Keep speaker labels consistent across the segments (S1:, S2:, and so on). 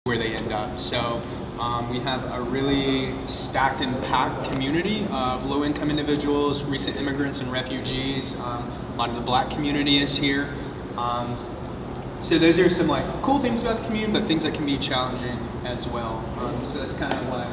S1: where they end up. So we have a really stacked and packed community of low-income individuals, recent immigrants and refugees. A lot of the Black community is here. So those are some cool things about the community, but things that can be challenging as well. So that's kind of why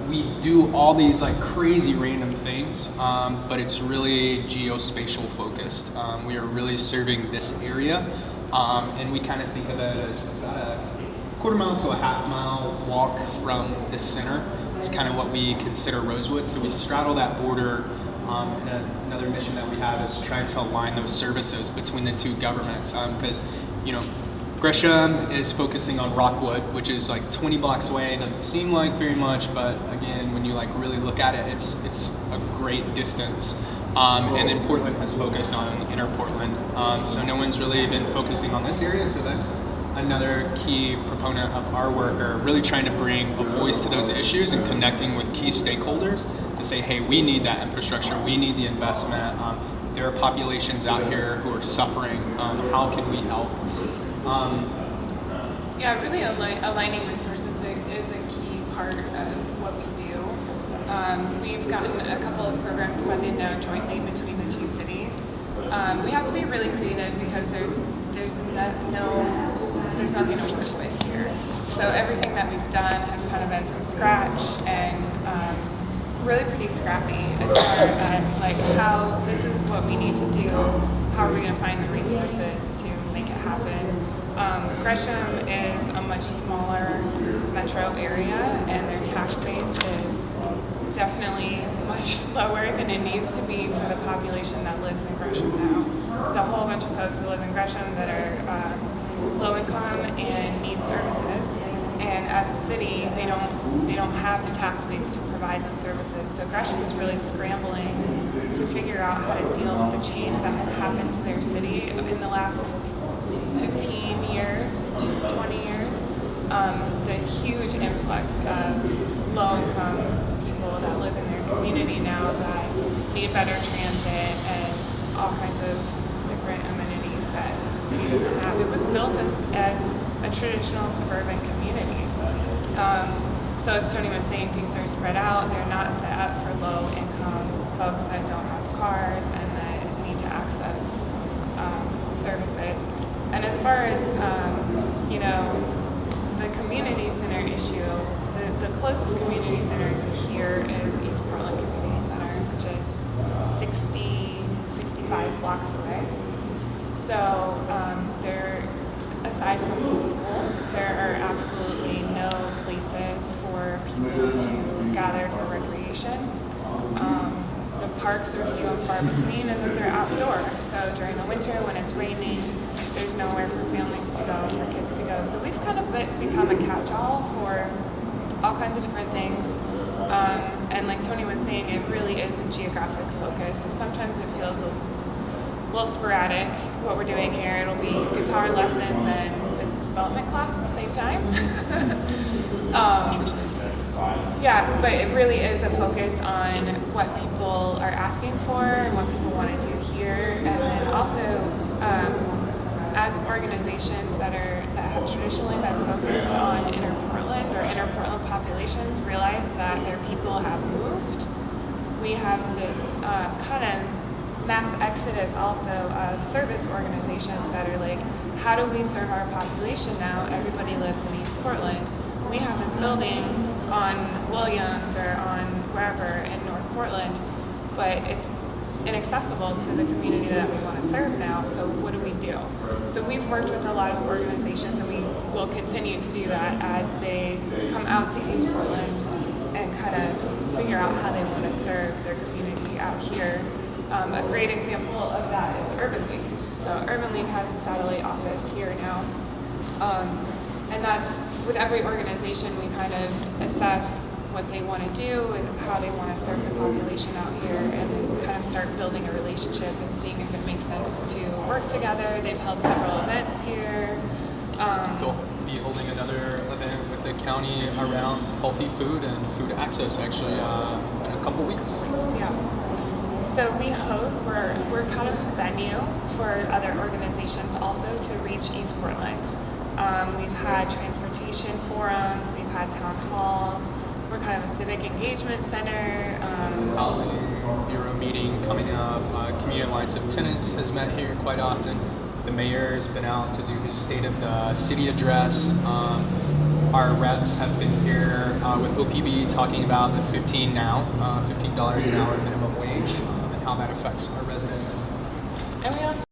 S1: we do all these crazy random things, but it's really geospatial focused. We are really serving this area, and we kind of think of it as about a quarter-mile to a half-mile walk from the center. It's kind of what we consider Rosewood. So we straddle that border. And another mission that we have is trying to align those services between the two governments, because Gresham is focusing on Rockwood, which is 20 blocks away. It doesn't seem like very much, but again, when you really look at it, it's a great distance. And then Portland has focused on inner Portland. So no one's really been focusing on this area, so that's another key proponent of our work, are really trying to bring a voice to those issues and connecting with key stakeholders to say, hey, we need that infrastructure, we need the investment. There are populations out here who are suffering. How can we help?
S2: Yeah, really aligning resources is a key part of what we do. We've gotten a couple of programs funded now jointly between the two cities. We have to be really creative because there's nothing to work with here. So everything that we've done has kind of been from scratch and really pretty scrappy as far as how this is what we need to do, how are we going to find the resources to make it happen. Gresham is a much smaller metro area and their tax base is definitely much lower than it needs to be for the population that lives in Gresham now. There's a whole bunch of folks who live in Gresham that are low income and need services, and as a city they don't have the tax base to provide those services. So Gresham is really scrambling to figure out how to deal with the change that has happened to their city in the last 15 years, 20 years. The huge influx of low income people that live in their community now that need better transit and all kinds of different amenities that the city doesn't have. It was built as a traditional suburban community. So as Tony was saying, things are spread out. They're not set up for low income folks that don't have cars and that need to access services. And as far as the community center issue, the closest community center to here is East Portland Community Center, which is 65 blocks away. So aside from the schools, there are absolutely no places for people to gather for recreation. The parks are few and far between, and those are outdoor. So during the winter, when it's raining, there's nowhere for families to go, for kids to go. So we've kind of become a catch-all for all kinds of different things. And like Tony was saying, it really is a geographic focus. So sometimes it feels a little sporadic, what we're doing here. It'll be guitar lessons and business development class at the same time. Yeah, but it really is a focus on what people are asking for and what people want to do here. And then also, as organizations that have traditionally been focused on inner Portland or inner Portland populations realize that their people have moved, we have this kind of mass exodus also of service organizations that are like, how do we serve our population now? Everybody lives in East Portland. We have this building on Williams or on wherever in North Portland, but it's inaccessible to the community that we want to serve now, so what do we do? So we've worked with a lot of organizations, and we will continue to do that as they come out to East Portland and kind of figure out how they want to serve their community out here. A great example of that is Urban League. So Urban League has a satellite office here now, and that's with every organization we kind of assess what they want to do and how they want to serve the population out here, and then kind of start building a relationship and seeing if it makes sense to work together. They've held several events here.
S1: They'll be holding another event with the county around healthy food and food access actually in a couple weeks.
S2: Yeah. So we're kind of a venue for other organizations also to reach East Portland. We've had transportation for forums, we've had town halls. We're kind of a civic engagement center.
S1: Housing Bureau meeting coming up. Community Alliance of Tenants has met here quite often. The mayor's been out to do his State of the City address. Our reps have been here with OPB talking about the $15 an hour minimum wage and how that affects our residents.
S2: And we also